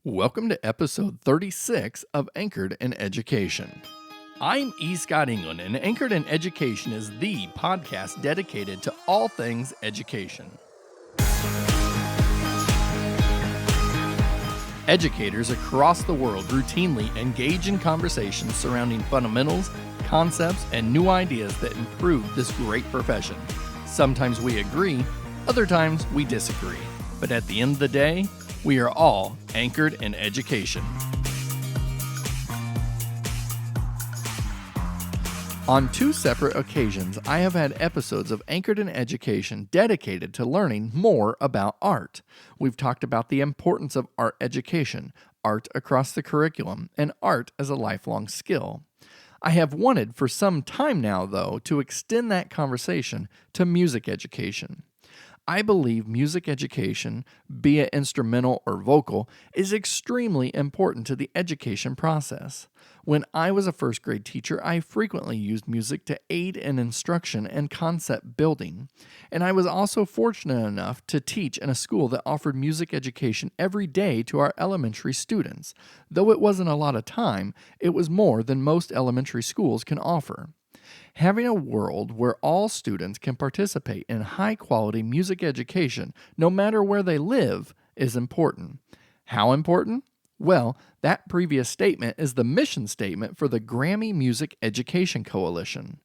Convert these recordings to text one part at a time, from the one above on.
Welcome to episode 36 of Anchored in Education. I'm E. Scott England, and Anchored in Education is the podcast dedicated to all things education. Educators across the world routinely engage in conversations surrounding fundamentals, concepts, and new ideas that improve this great profession. Sometimes we agree, other times we disagree. But at the end of the day, we are all anchored in education. On two separate occasions, I have had episodes of Anchored in Education dedicated to learning more about art. We've talked about the importance of art education, art across the curriculum, and art as a lifelong skill. I have wanted for some time now, though, to extend that conversation to music education. I believe music education, be it instrumental or vocal, is extremely important to the education process. When I was a first grade teacher, I frequently used music to aid in instruction and concept building. And I was also fortunate enough to teach in a school that offered music education every day to our elementary students. Though it wasn't a lot of time, it was more than most elementary schools can offer. Having a world where all students can participate in high-quality music education, no matter where they live, is important. How important? Well, that previous statement is the mission statement for the GRAMMY Music Education Coalition.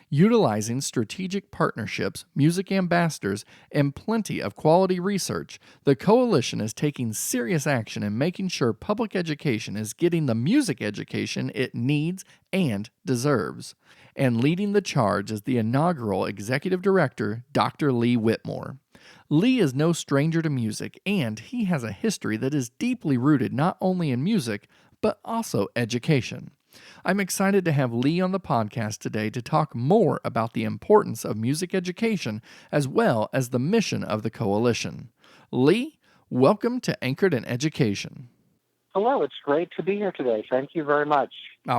Utilizing strategic partnerships, music ambassadors, and plenty of quality research, the coalition is taking serious action in making sure public education is getting the music education it needs and deserves. And leading the charge is the inaugural executive director, Dr. Lee Whitmore. Lee is no stranger to music, and he has a history that is deeply rooted not only in music, but also education. I'm excited to have Lee on the podcast today to talk more about the importance of music education as well as the mission of the coalition. Lee, welcome to Anchored in Education. Hello, it's great to be here today. Thank you very much.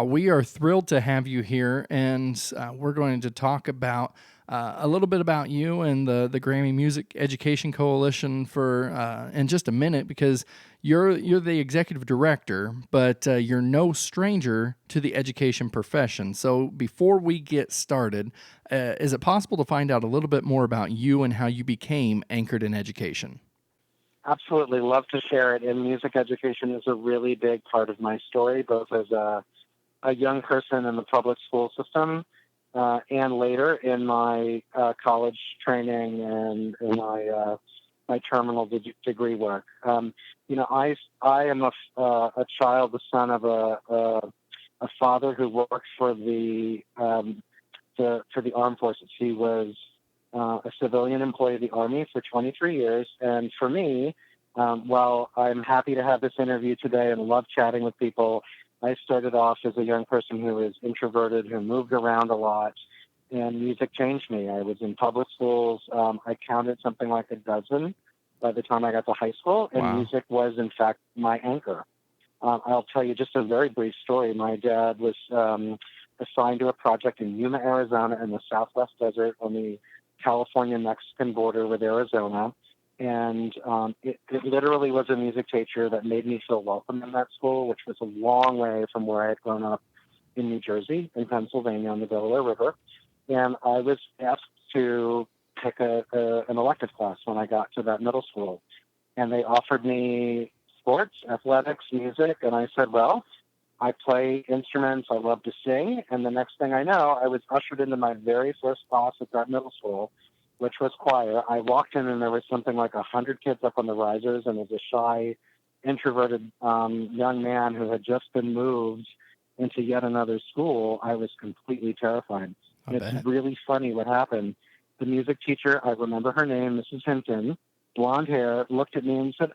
We are thrilled to have you here, and we're going to talk about a little bit about you and the GRAMMY Music Education Coalition for in just a minute, because you're the executive director, but you're no stranger to the education profession. So before we get started, is it possible to find out a little bit more about you and how you became anchored in education? Absolutely. Love to share it. And music education is a really big part of my story, both as a young person in the public school system and later in my college training and in my terminal degree work. I am a child, the son of a father who worked for the armed forces. He was a civilian employee of the Army for 23 years. And for me, while I'm happy to have this interview today and love chatting with people, I started off as a young person who was introverted, who moved around a lot, and music changed me. I was in public schools. I counted something like a dozen by the time I got to high school, and Wow. music was, in fact, my anchor. I'll tell you just a very brief story. My dad was assigned to a project in Yuma, Arizona, in the Southwest Desert on the California-Mexican border with Arizona. And it literally was a music teacher that made me feel welcome in that school, which was a long way from where I had grown up in New Jersey, in Pennsylvania on the Delaware River. And I was asked to pick an elective class when I got to that middle school. And they offered me sports, athletics, music. And I said, well, I play instruments. I love to sing. And the next thing I know, I was ushered into my very first class at that middle school, which was choir. I walked in and there was something like 100 kids up on the risers, and as a shy, introverted young man who had just been moved into yet another school, I was completely terrified. It's really funny what happened. The music teacher, I remember her name, Mrs. Hinton, blonde hair, looked at me and said,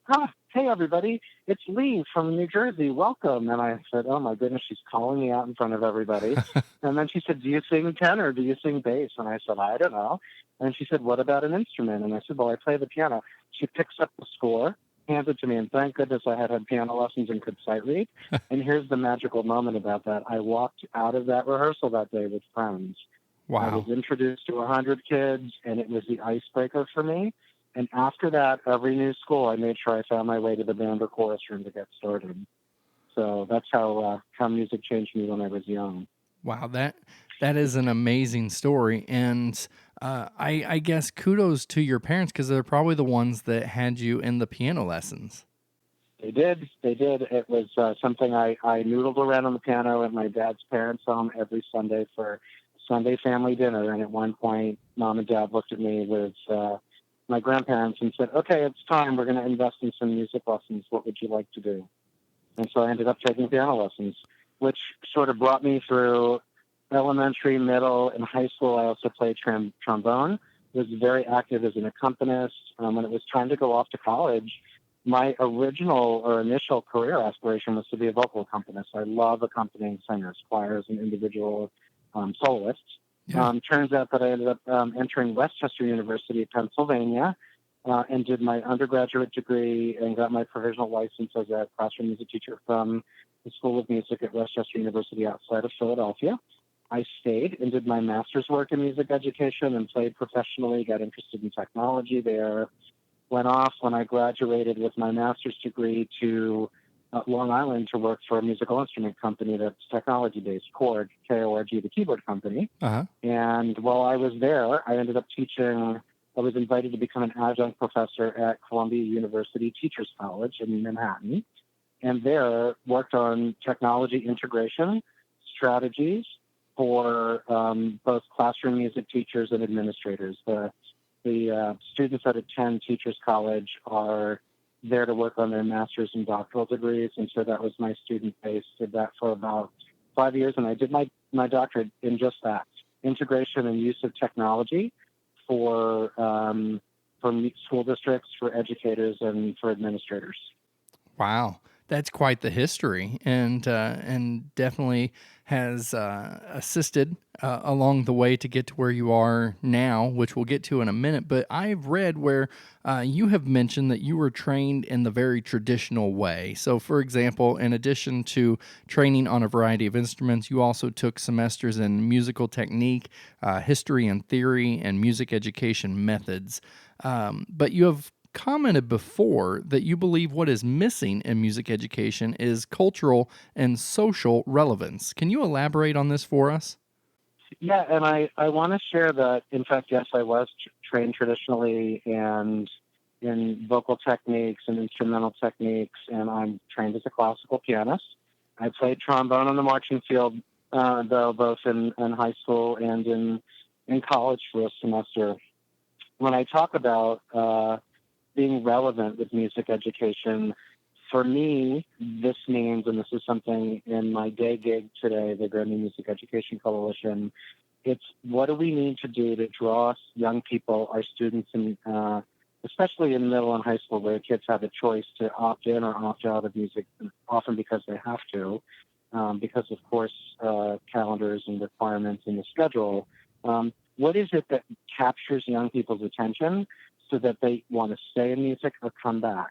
hey, everybody, it's Lee from New Jersey. Welcome. And I said, oh, my goodness, she's calling me out in front of everybody. And then she said, do you sing tenor? Do you sing bass? And I said, I don't know. And she said, what about an instrument? And I said, well, I play the piano. She picks up the score, hands it to me, and thank goodness I had piano lessons and could sight read. And here's the magical moment about that. I walked out of that rehearsal that day with friends. Wow. I was introduced to 100 kids, and it was the icebreaker for me. And after that, every new school, I made sure I found my way to the band or chorus room to get started. So that's how music changed me when I was young. Wow, that is an amazing story, and I guess kudos to your parents because they're probably the ones that had you in the piano lessons. They did. They did. It was something I noodled around on the piano at my dad's parents' home every Sunday for Sunday family dinner. And at one point, mom and dad looked at me with my grandparents and said, "Okay, it's time. We're going to invest in some music lessons. What would you like to do?" And so I ended up taking piano lessons, which sort of brought me through elementary, middle, and high school. I also played trombone. Was very active as an accompanist. When it was time to go off to college, my original or initial career aspiration was to be a vocal accompanist. I love accompanying singers, choirs, and individual soloists. Yeah. Turns out that I ended up entering Westchester University, Pennsylvania, and did my undergraduate degree and got my provisional license as a classroom music teacher from the School of Music at Westchester University outside of Philadelphia. I stayed and did my master's work in music education and played professionally, got interested in technology there, went off when I graduated with my master's degree to Long Island to work for a musical instrument company that's technology-based, Korg, K-O-R-G, the keyboard company. Uh-huh. And while I was there, I ended up teaching. I was invited to become an adjunct professor at Columbia University Teachers College in Manhattan, and there worked on technology integration strategies for both classroom music teachers and administrators. The students that attend Teachers College are there to work on their master's and doctoral degrees, and so that was my student base. Did that for about 5 years, and I did my doctorate in just that, integration and use of technology for school districts, for educators, and for administrators. Wow, that's quite the history, and definitely has assisted along the way to get to where you are now, which we'll get to in a minute. But I've read where you have mentioned that you were trained in the very traditional way. So, for example, in addition to training on a variety of instruments, you also took semesters in musical technique, history and theory, and music education methods. But you have commented before that you believe what is missing in music education is cultural and social relevance. Can you elaborate on this for us? Yeah, and I want to share that, in fact, yes, I was trained traditionally and in vocal techniques and instrumental techniques, and I'm trained as a classical pianist. I played trombone on the marching field, though, both in high school and in college for a semester. When I talk about being relevant with music education, for me, this means, and this is something in my day gig today, the GRAMMY Music Education Coalition, it's what do we need to do to draw young people, our students, and especially in middle and high school where kids have a choice to opt in or opt out of music, often because they have to, because of course calendars and requirements in the schedule. What is it that captures young people's attention so that they want to stay in music or come back?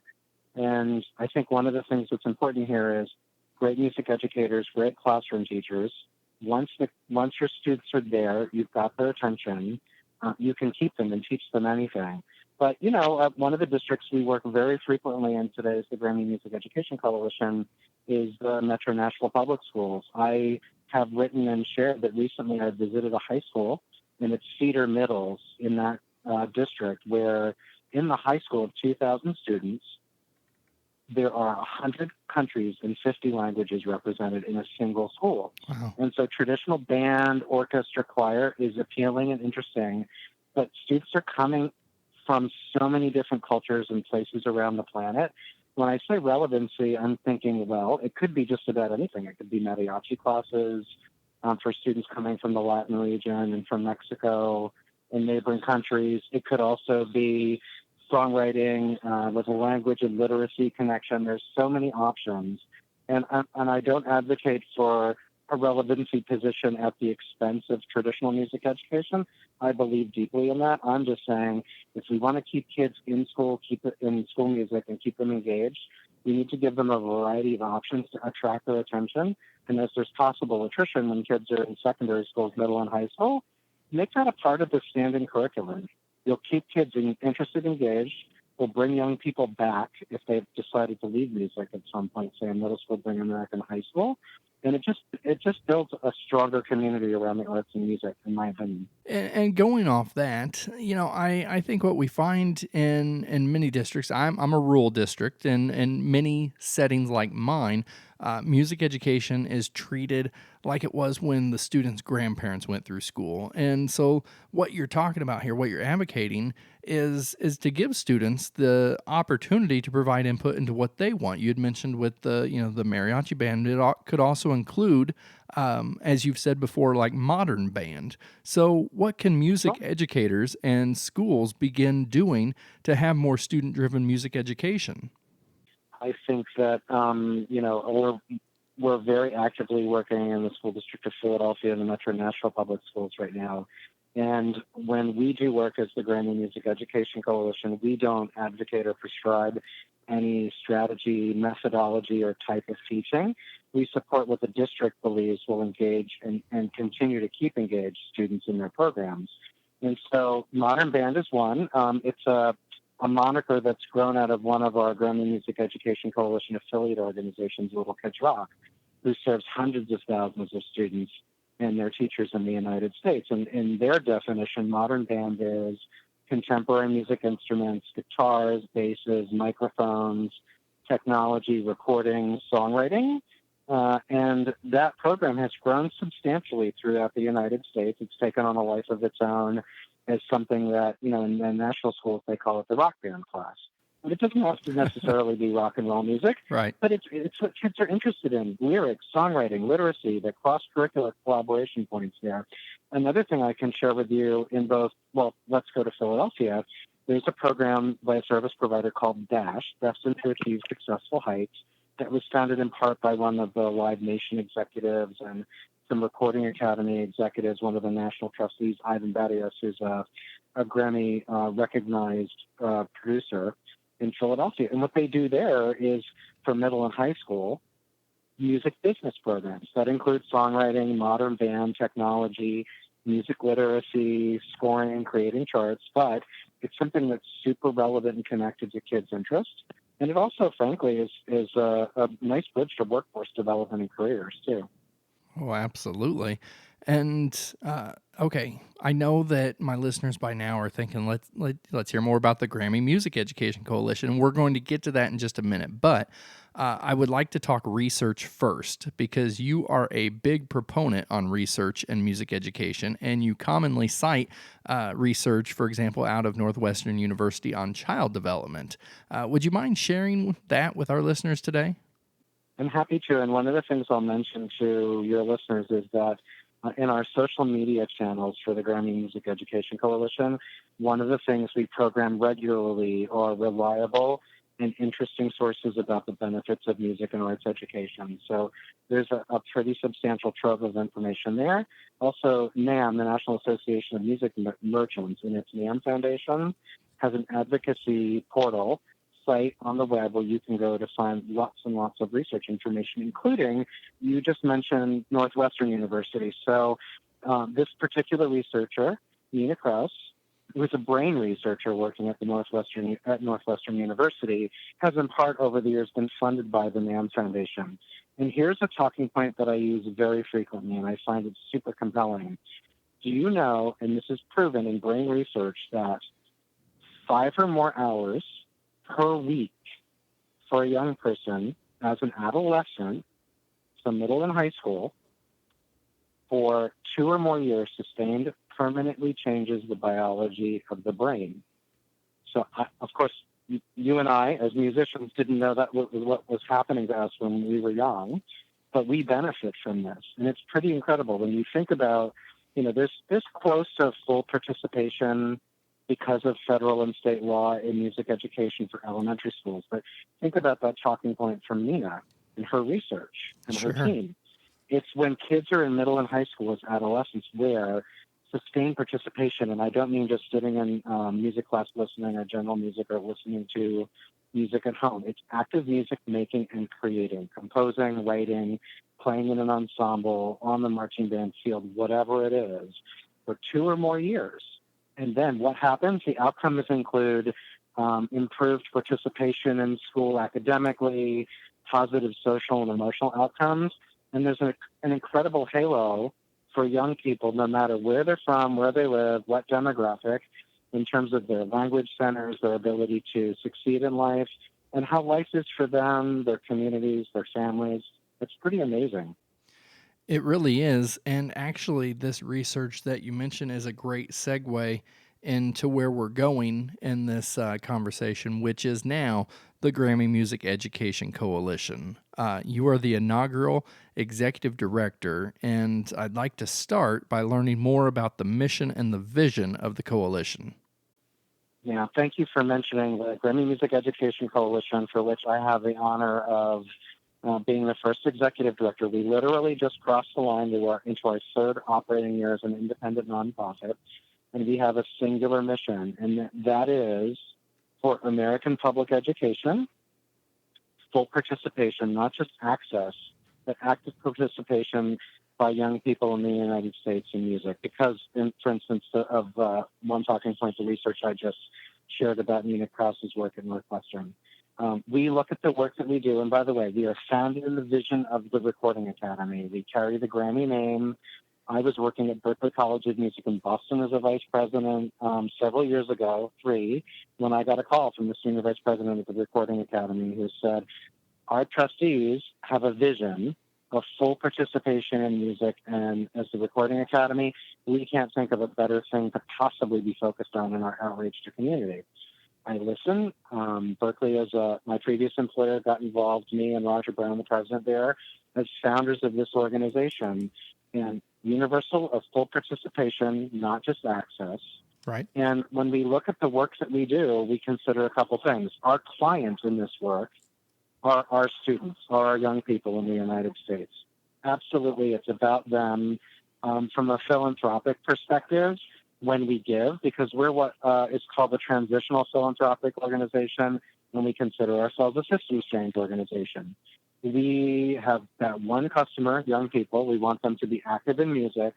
And I think one of the things that's important here is great music educators, great classroom teachers. Once your students are there, you've got their attention, you can keep them and teach them anything. But, one of the districts we work very frequently in today is the GRAMMY Music Education Coalition, is the Metro Nashville Public Schools. I have written and shared that recently I visited a high school, and it's Cedar Middles in that district, where in the high school of 2,000 students, there are 100 countries and 50 languages represented in a single school. Wow. And so traditional band, orchestra, choir is appealing and interesting, but students are coming from so many different cultures and places around the planet. When I say relevancy, I'm thinking, well, it could be just about anything. It could be mariachi classes for students coming from the Latin region and from Mexico and neighboring countries. It could also be songwriting with a language and literacy connection. There's so many options. And I don't advocate for a relevancy position at the expense of traditional music education. I believe deeply in that. I'm just saying if we want to keep kids in school, keep it in school music and keep them engaged, we need to give them a variety of options to attract their attention. And as there's possible attrition when kids are in secondary schools, middle and high school, make that a part of the standing curriculum. You'll keep kids interested, engaged. Will bring young people back if they've decided to leave music at some point, say in middle school, bring them back in high school, and it just builds a stronger community around the arts and music, in my opinion. And going off that, I think what we find in many districts, I'm a rural district, and in many settings like mine, music education is treated like it was when the students' grandparents went through school. And so, what you're talking about here, what you're advocating, is to give students the opportunity to provide input into what they want. You had mentioned with the mariachi band, could also include, as you've said before, like modern band. So, what can music Well, educators and schools begin doing to have more student driven music education? I think that we're very actively working in the school district of Philadelphia and the Metro Nashville Public Schools right now. And when we do work as the Grammy Music Education Coalition, we don't advocate or prescribe any strategy, methodology, or type of teaching. We support what the district believes will engage and continue to keep engaged students in their programs. And so Modern Band is one. It's a moniker that's grown out of one of our Grammy Music Education Coalition affiliate organizations, Little Kids Rock, who serves hundreds of thousands of students and their teachers in the United States. And in their definition, modern band is contemporary music instruments, guitars, basses, microphones, technology, recording, songwriting. And that program has grown substantially throughout the United States. It's taken on a life of its own as something that, in the national schools, they call it the rock band class. And it doesn't have to necessarily be rock and roll music, Right. but it's what kids are interested in: lyrics, songwriting, literacy, the cross-curricular collaboration points there. Another thing I can share with you well, let's go to Philadelphia. There's a program by a service provider called DASH, Destined to Achieve Successful Heights, that was founded in part by one of the Live Nation executives and some Recording Academy executives, one of the national trustees, Ivan Barrios, who's a Grammy recognized producer in Philadelphia. And what they do there is, for middle and high school, music business programs that include songwriting, modern band, technology, music literacy, scoring, creating charts. But it's something that's super relevant and connected to kids' interests. And it also, frankly, is a nice bridge to workforce development and careers, too. Oh, absolutely. And okay, I know that my listeners by now are thinking, let's hear more about the Grammy Music Education Coalition. And we're going to get to that in just a minute. But I would like to talk research first, because you are a big proponent on research and music education, and you commonly cite research, for example, out of Northwestern University on child development. Would you mind sharing that with our listeners today? I'm happy to. And one of the things I'll mention to your listeners is that in our social media channels for the Grammy Music Education Coalition, one of the things we program regularly are reliable and interesting sources about the benefits of music and arts education. So there's a pretty substantial trove of information there. Also, NAM, the National Association of Music Merchants, and its NAM Foundation, has an advocacy portal site on the web where you can go to find lots and lots of research information, including, you just mentioned Northwestern University. So this particular researcher, Nina Kraus, who is a brain researcher working at Northwestern University, has in part over the years been funded by the NAM Foundation. And here's a talking point that I use very frequently, and I find it super compelling. Do you know, and this is proven in brain research, that 5 or more hours per week for a young person as an adolescent, so middle and high school, for 2 or more years, sustained permanently changes the biology of the brain. So, of course, you and I, as musicians, didn't know that what was happening to us when we were young, but we benefit from this. And it's pretty incredible when you think about, there's close to full participation because of federal and state law in music education for elementary schools. But think about that talking point from Nina and her research and her Sure. team. It's when kids are in middle and high school as adolescents where sustained participation, and I don't mean just sitting in music class listening or general music or listening to music at home. It's active music making and creating, composing, writing, playing in an ensemble, on the marching band field, whatever it is, for 2 or more years. And then what happens? The outcomes include improved participation in school academically, positive social and emotional outcomes. And there's an incredible halo for young people, no matter where they're from, where they live, what demographic, in terms of their language centers, their ability to succeed in life, and how life is for them, their communities, their families. It's pretty amazing. It really is. And actually, this research that you mentioned is a great segue into where we're going in this conversation, which is now the Grammy Music Education Coalition. You are the inaugural executive director, and I'd like to start by learning more about the mission and the vision of the coalition. Yeah, thank you for mentioning the Grammy Music Education Coalition, for which I have the honor of being the first executive director. We literally just crossed the line into our third operating year as an independent nonprofit, and we have a singular mission, and that is for American public education, full participation, not just access, but active participation by young people in the United States in music. Because, for instance, of one talking point, the research I just shared about Nina Krause's work at Northwestern. We look at the work that we do, and by the way, we are founded in the vision of the Recording Academy. We carry the Grammy name. I was working at Berklee College of Music in Boston as a vice president several years ago, when I got a call from the senior vice president of the Recording Academy who said, our trustees have a vision of full participation in music, and as the Recording Academy, we can't think of a better thing to possibly be focused on in our outreach to community. I listened. Berklee, as my previous employer, got involved, me and Roger Brown, the president there, as founders of this organization. And universal of full participation, not just access. Right. And when we look at the work that we do, we consider a couple things. Our clients in this work are our students, are our young people in the United States. Absolutely, it's about them from a philanthropic perspective when we give, because we're what is called a transitional philanthropic organization, and we consider ourselves a systems change organization. We have that one customer, young people. We want them to be active in music.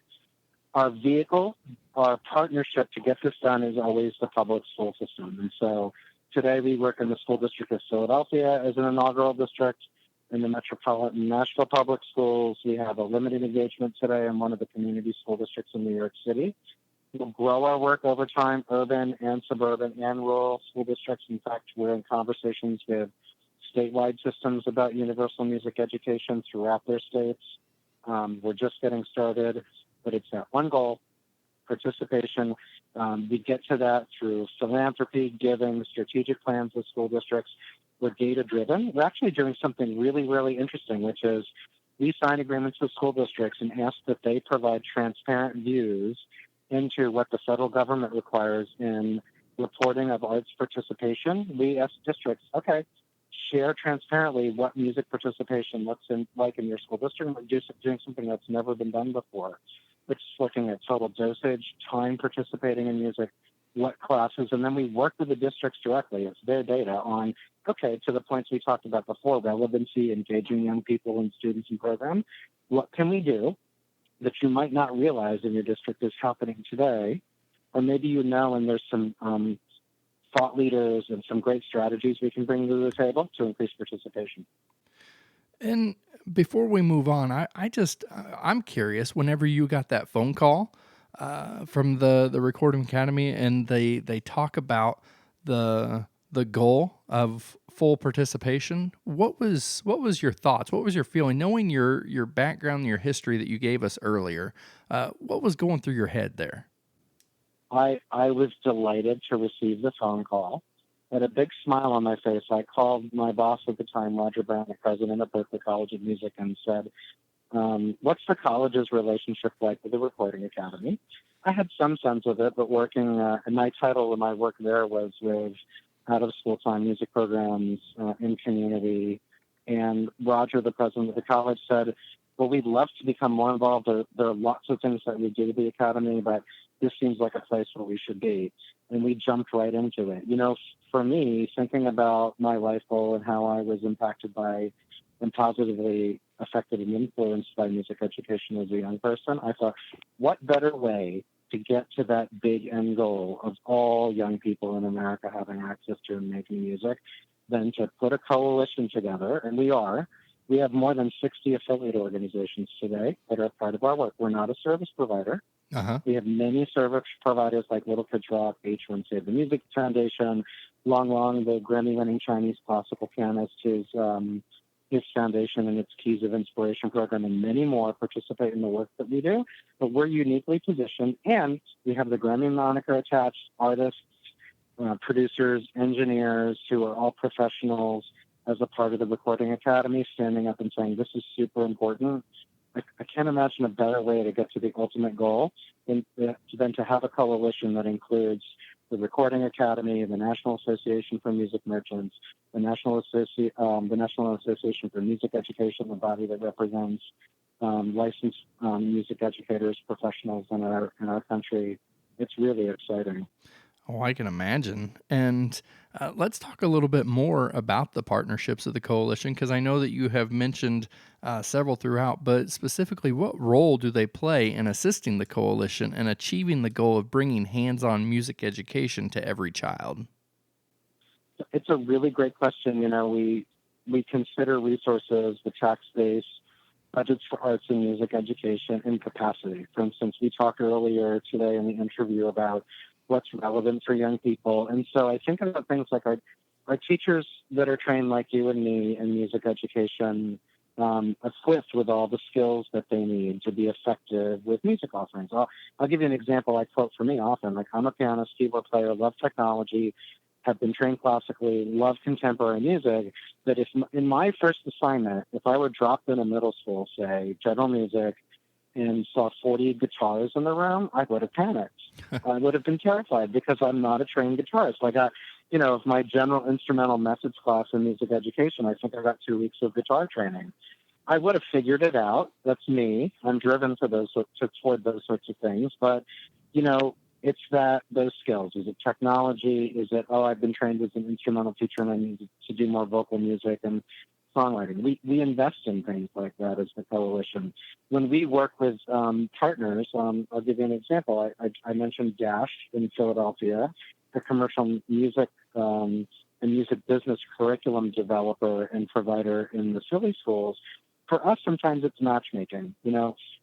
Our vehicle, our partnership to get this done is always the public school system. And so today we work in the school district of Philadelphia as an inaugural district. In the Metropolitan Nashville Public Schools, we have a limited engagement today in one of the community school districts in New York City. We'll grow our work over time, urban and suburban and rural school districts. In fact, we're in conversations with statewide systems about universal music education throughout their states. We're just getting started, but it's that one goal, participation. We get to that through philanthropy, giving, strategic plans with school districts. We're data-driven. We're actually doing something really, really interesting, which is we sign agreements with school districts and ask that they provide transparent views into what the federal government requires in reporting of arts participation. We ask districts, okay, share transparently what music participation looks like in your school district. We're doing something that's never been done before, which is looking at total dosage, time participating in music, what classes, and then we work with the districts directly. It's their data on, okay, to the points we talked about before, relevancy, engaging young people and students in program. What can we do that you might not realize in your district is happening today? Or maybe you know, and there's some thought leaders and some great strategies we can bring to the table to increase participation. And before we move on, I'm curious. Whenever you got that phone call from the Recording Academy, and they talk about the goal of full participation, what was your thoughts? What was your feeling, knowing your background, your history that you gave us earlier? What was going through your head there? I was delighted to receive the phone call. I had a big smile on my face. I called my boss at the time, Roger Brown, the president of Berklee College of Music, and said, what's the college's relationship like with the Recording Academy? I had some sense of it, but working, and my title of my work there was with out-of-school time music programs in community. And Roger, the president of the college, said, well, we'd love to become more involved. There are lots of things that we do at the academy, but this seems like a place where we should be. And we jumped right into it. You know, for me, thinking about my life goal and how I was impacted by and positively affected and influenced by music education as a young person, I thought, what better way to get to that big end goal of all young people in America having access to and making music than to put a coalition together. And we have more than 60 affiliate organizations today that are part of our work. We're not a service provider. Uh-huh. We have many service providers like Little Kids Rock, H1 Save the Music Foundation, Long Long, the Grammy-winning Chinese classical pianist, his foundation and its Keys of Inspiration program, and many more participate in the work that we do. But we're uniquely positioned, and we have the Grammy moniker attached, artists, producers, engineers who are all professionals as a part of the Recording Academy standing up and saying, this is super important. I can't imagine a better way to get to the ultimate goal than to have a coalition that includes the Recording Academy, the National Association for Music Merchants, the National Association for Music Education, the body that represents licensed music educators, professionals in our country. It's really exciting. Oh, I can imagine. And let's talk a little bit more about the partnerships of the coalition, because I know that you have mentioned several throughout, but specifically, what role do they play in assisting the coalition and achieving the goal of bringing hands-on music education to every child? It's a really great question. We consider resources, the tax base, budgets for arts and music education, and capacity. For instance, we talked earlier today in the interview about what's relevant for young people. And so I think about things like our teachers that are trained like you and me in music education, equipped with all the skills that they need to be effective with music offerings. I'll give you an example I quote for me often. Like, I'm a pianist, keyboard player, love technology, have been trained classically, love contemporary music, that if in my first assignment, if I were dropped in a middle school, say, general music, and saw 40 guitars in the room, I would have panicked. I would have been terrified because I'm not a trained guitarist. If my general instrumental methods class in music education, I think I got 2 weeks of guitar training. I would have figured it out. That's me. I'm driven toward those sorts of things. But, it's those skills. Is it technology? Is it, I've been trained as an instrumental teacher and I need to do more vocal music and songwriting? We invest in things like that as the coalition. When we work with partners, I'll give you an example. I mentioned Dash in Philadelphia, the commercial music and music business curriculum developer and provider in the Philly schools. For us, sometimes it's matchmaking,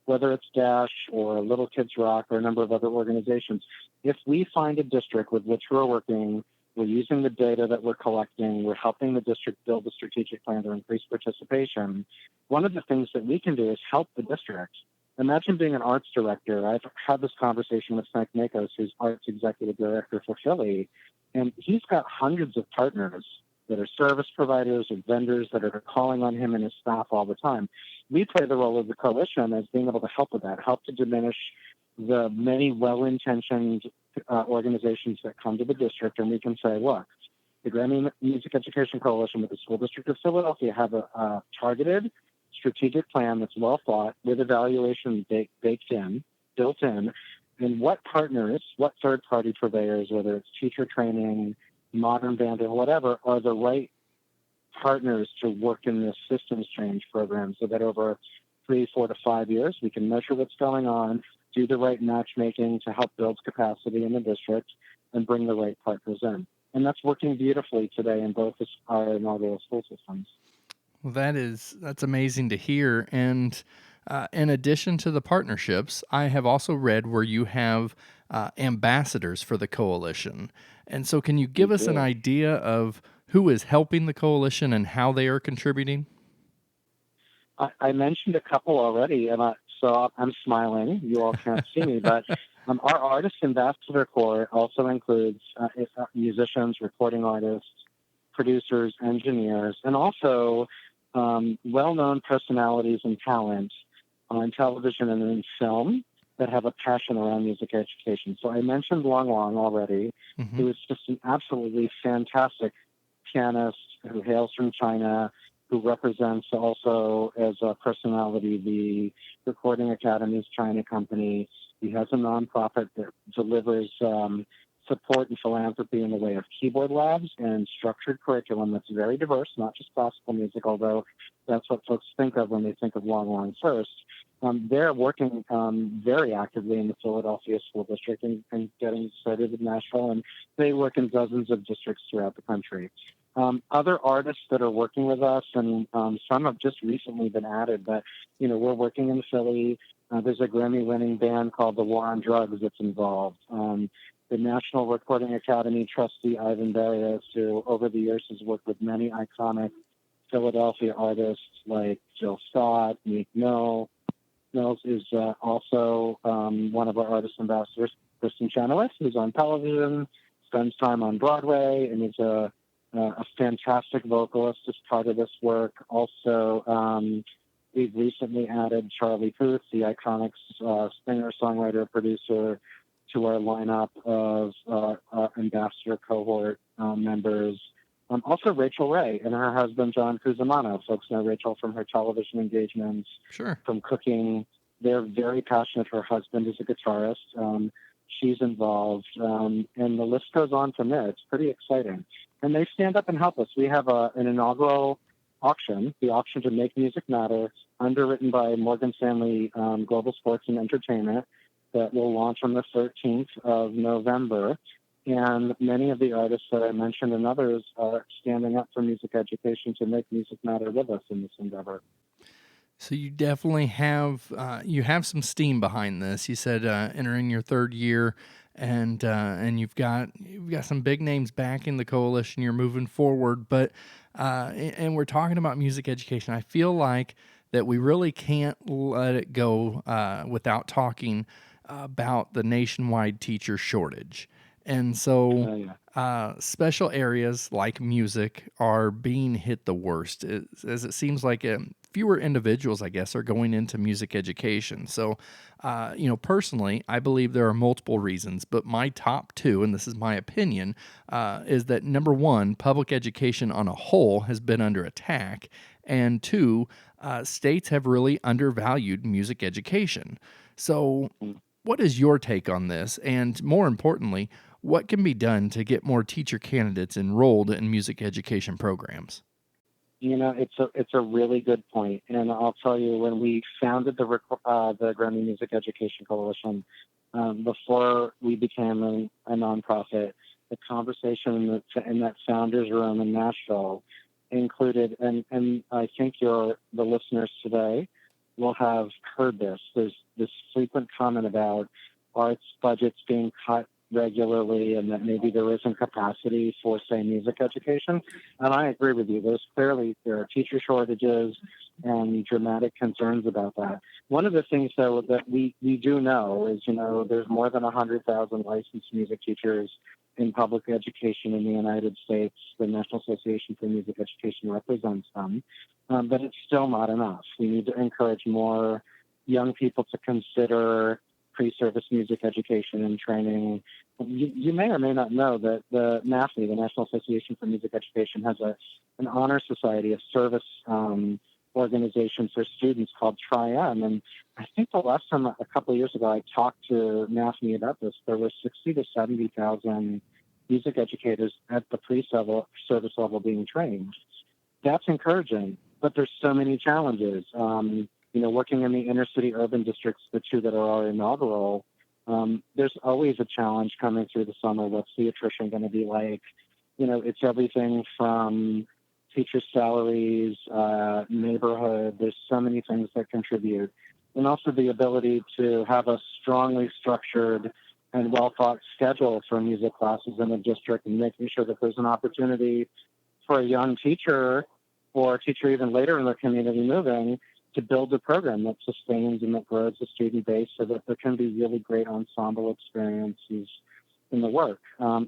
whether it's Dash or Little Kids Rock or a number of other organizations. If we find a district with which we're working, we're using the data that we're collecting, we're helping the district build a strategic plan to increase participation. One of the things that we can do is help the district. Imagine being an arts director. I've had this conversation with Frank Makos, who's arts executive director for Philly, and he's got hundreds of partners that are service providers or vendors that are calling on him and his staff all the time. We play the role of the coalition as being able to help with that, help to diminish the many well-intentioned organizations that come to the district, and we can say, look, the Grammy Music Education Coalition with the School District of Philadelphia have a targeted strategic plan that's well thought with evaluation built in, and what partners, what third-party purveyors, whether it's teacher training, modern band, or whatever, are the right partners to work in this systems change program so that over 3, 4 to 5 years, we can measure what's going on, do the right matchmaking to help build capacity in the district, and bring the right partners in. And that's working beautifully today in both our inaugural school systems. Well, that's amazing to hear. And in addition to the partnerships, I have also read where you have ambassadors for the coalition. And so can you give us an idea of who is helping the coalition and how they are contributing? I mentioned a couple already, and so I'm smiling. You all can't see me, but our Artist Ambassador Corps also includes musicians, recording artists, producers, engineers, and also well-known personalities and talent on television and in film that have a passion around music education. So I mentioned Long Long already, who is just an absolutely fantastic pianist who hails from China, who represents also as a personality the Recording Academy's China company. He has a nonprofit that delivers support and philanthropy in the way of keyboard labs and structured curriculum that's very diverse, not just classical music, although that's what folks think of when they think of Long Long first. they're working very actively in the Philadelphia School District and getting started in Nashville, and they work in dozens of districts throughout the country. Other artists that are working with us, and some have just recently been added, but we're working in Philly. There's a Grammy-winning band called the War on Drugs that's involved. The National Recording Academy trustee Ivan Barrios, who over the years has worked with many iconic Philadelphia artists like Jill Scott, Meek Mill. Mills is also one of our artist ambassadors. Kristen Chenoweth, who's on television, spends time on Broadway, and is a fantastic vocalist as part of this work. Also, we've recently added Charlie Puth, the iconic singer, songwriter, producer, to our lineup of ambassador cohort members. Also, Rachel Ray and her husband, John Cusimano. Folks know Rachel from her television engagements, Sure. from cooking. They're very passionate. Her husband is a guitarist. She's involved. And the list goes on from there. It's pretty exciting. And they stand up and help us. We have an inaugural auction, the Auction to Make Music Matter, underwritten by Morgan Stanley Global Sports and Entertainment, that will launch on the 13th of November. And many of the artists that I mentioned and others are standing up for music education to make music matter with us in this endeavor. So you definitely have some steam behind this. You said entering your third year, and you've got some big names backing the coalition. You're moving forward, but and we're talking about music education. I feel like that we really can't let it go without talking about the nationwide teacher shortage. And so special areas like music are being hit the worst, as it seems like fewer individuals, I guess, are going into music education. So, personally, I believe there are multiple reasons, but my top two, and this is my opinion, is that number one, public education on a whole has been under attack, and two, states have really undervalued music education. So, what is your take on this? And more importantly, what can be done to get more teacher candidates enrolled in music education programs? It's a really good point, and I'll tell you, when we founded the GRAMMY Music Education Coalition, before we became a nonprofit, the conversation in that founders room in Nashville included, and I think the listeners today will have heard this. There's this frequent comment about arts budgets being cut regularly and that maybe there isn't capacity for, say, music education. And I agree with you. There are teacher shortages and dramatic concerns about that. One of the things, though, that we do know is, there's more than 100,000 licensed music teachers in public education in the United States. The National Association for Music Education represents them. But it's still not enough. We need to encourage more young people to consider pre-service music education and training. You may or may not know that the NAFME, the National Association for Music Education, has an honor society, a service organization for students called Tri-M. And I think the last time, a couple of years ago, I talked to NAFME about this, there were 60 to 70,000 music educators at the pre-service level being trained. That's encouraging, but there's so many challenges. Working in the inner city urban districts, the two that are our inaugural, there's always a challenge coming through the summer. What's the attrition going to be like? It's everything from teacher salaries, neighborhood. There's so many things that contribute. And also the ability to have a strongly structured and well-thought schedule for music classes in the district, and making sure that there's an opportunity for a young teacher or a teacher even later in the community moving to build a program that sustains and that grows the student base so that there can be really great ensemble experiences in the work.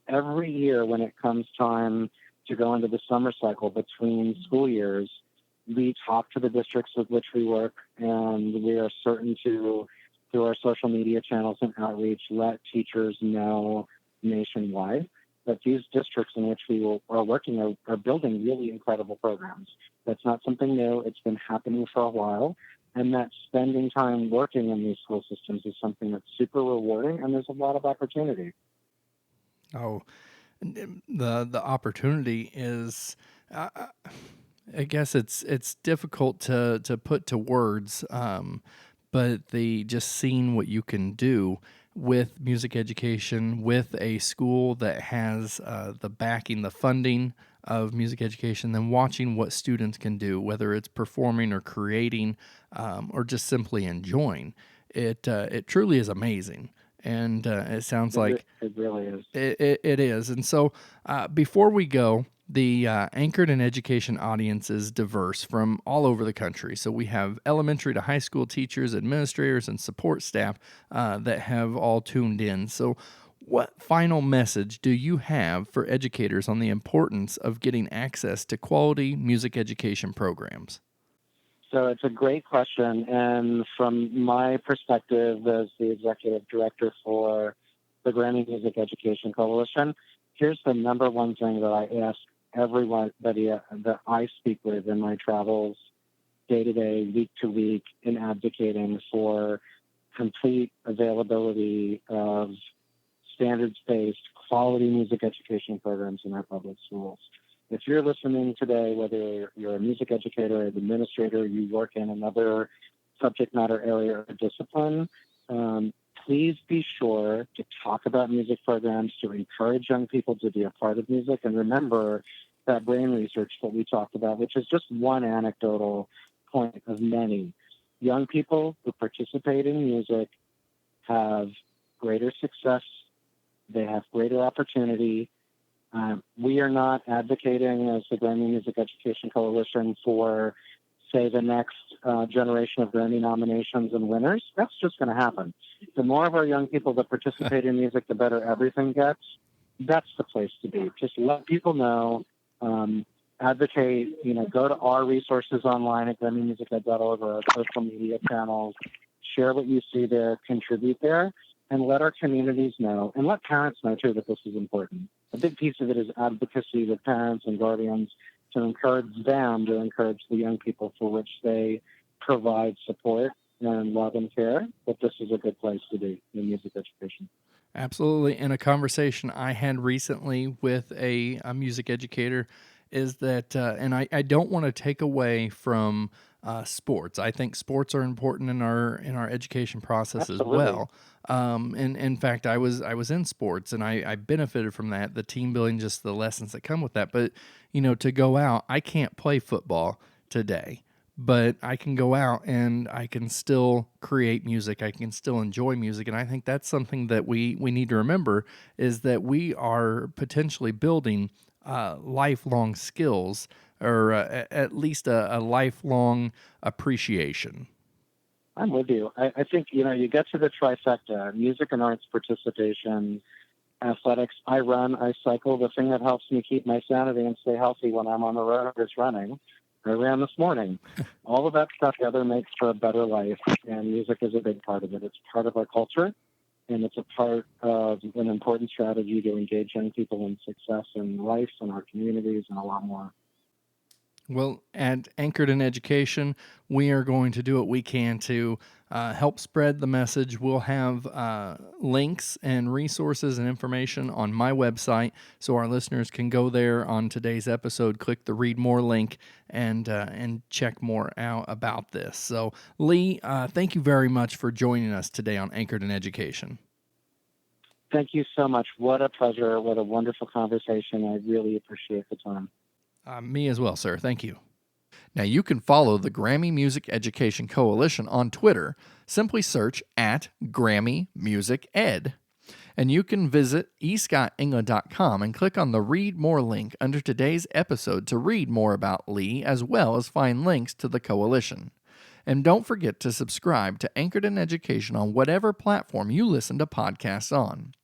Every year when it comes time to go into the summer cycle between school years, we talk to the districts with which we work, and we are certain to, through our social media channels and outreach, let teachers know nationwide that these districts in which we are working are building really incredible programs. That's not something new. It's been happening for a while. And that spending time working in these school systems is something that's super rewarding, and there's a lot of opportunity. Oh, the opportunity is, I guess it's difficult to put to words, but the just seeing what you can do with music education, with a school that has the backing, the funding of music education, then watching what students can do, whether it's performing or creating or just simply enjoying. It truly is amazing. And it sounds like It really is. it is. And so before we go, the Anchored in Education audience is diverse from all over the country. So we have elementary to high school teachers, administrators, and support staff that have all tuned in. So, what final message do you have for educators on the importance of getting access to quality music education programs? So it's a great question. And from my perspective as the executive director for the GRAMMY Music Education Coalition, here's the number one thing that I ask everybody that I speak with in my travels day to day, week to week, in advocating for complete availability of standards-based quality music education programs in our public schools. If you're listening today, whether you're a music educator, an administrator, you work in another subject matter area or discipline, please be sure to talk about music programs, to encourage young people to be a part of music. And remember that brain research that we talked about, which is just one anecdotal point of many. Young people who participate in music have greater success, they have greater opportunity. We are not advocating as the Grammy Music Education Coalition for, say, the next generation of Grammy nominations and winners. That's just going to happen. The more of our young people that participate in music, the better everything gets. That's the place to be. Just let people know, advocate, go to our resources online at GrammyMusicEd.org or our social media channels, share what you see there, contribute there, and let our communities know, and let parents know, too, that this is important. A big piece of it is advocacy with parents and guardians to encourage them to encourage the young people for which they provide support and love and care, that this is a good place to be in music education. Absolutely. And a conversation I had recently with a music educator is that, and I don't want to take away from sports. I think sports are important in our education process Absolutely. as well. And in fact, I was in sports and I benefited from that, the team building, just the lessons that come with that. But to go out, I can't play football today, but I can go out and I can still create music. I can still enjoy music. And I think that's something that we need to remember, is that we are potentially building lifelong skills, or at least a lifelong appreciation. I'm with you. I think, you get to the trifecta, music and arts participation, athletics. I run, I cycle. The thing that helps me keep my sanity and stay healthy when I'm on the road is running. I ran this morning. All of that stuff together makes for a better life, and music is a big part of it. It's part of our culture, and it's a part of an important strategy to engage young people in success in life and our communities and a lot more. Well, at Anchored in Education, we are going to do what we can to help spread the message. We'll have links and resources and information on my website, so our listeners can go there on today's episode, click the Read More link, and check more out about this. So, Lee, thank you very much for joining us today on Anchored in Education. Thank you so much. What a pleasure. What a wonderful conversation. I really appreciate the time. Me as well, sir. Thank you. Now, you can follow the Grammy Music Education Coalition on Twitter. Simply search at Grammy Music Ed. And you can visit escottengland.com and click on the Read More link under today's episode to read more about Lee, as well as find links to the coalition. And don't forget to subscribe to Anchored in Education on whatever platform you listen to podcasts on.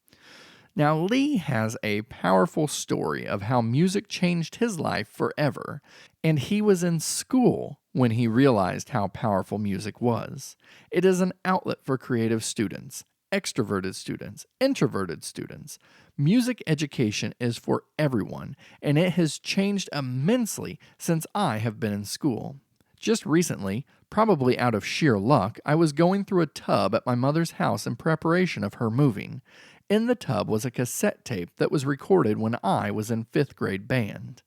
Now, Lee has a powerful story of how music changed his life forever, and he was in school when he realized how powerful music was. It is an outlet for creative students, extroverted students, introverted students. Music education is for everyone, and it has changed immensely since I have been in school. Just recently, probably out of sheer luck, I was going through a tub at my mother's house in preparation of her moving. In the tub was a cassette tape that was recorded when I was in 5th grade band.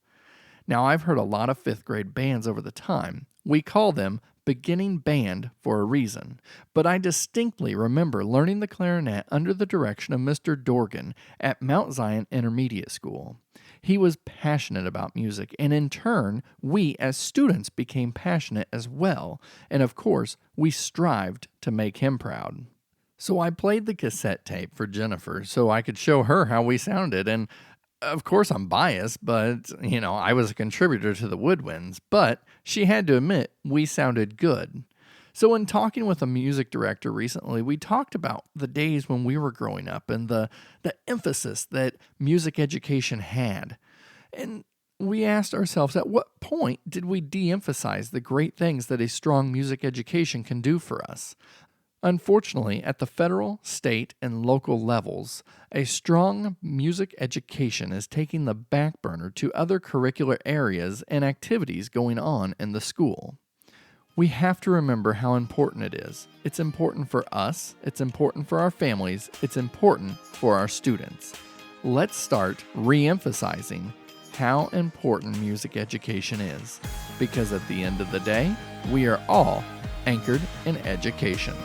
Now, I've heard a lot of 5th grade bands over the time. We call them beginning band for a reason, but I distinctly remember learning the clarinet under the direction of Mr. Dorgan at Mount Zion Intermediate School. He was passionate about music, and in turn, we as students became passionate as well, and of course, we strived to make him proud. So I played the cassette tape for Jennifer so I could show her how we sounded, and of course I'm biased, but, I was a contributor to the Woodwinds, but she had to admit we sounded good. So in talking with a music director recently, we talked about the days when we were growing up and the emphasis that music education had. And we asked ourselves, at what point did we de-emphasize the great things that a strong music education can do for us? Unfortunately, at the federal, state, and local levels, a strong music education is taking the back burner to other curricular areas and activities going on in the school. We have to remember how important it is. It's important for us, it's important for our families, it's important for our students. Let's start re-emphasizing how important music education is, because at the end of the day, we are all anchored in education.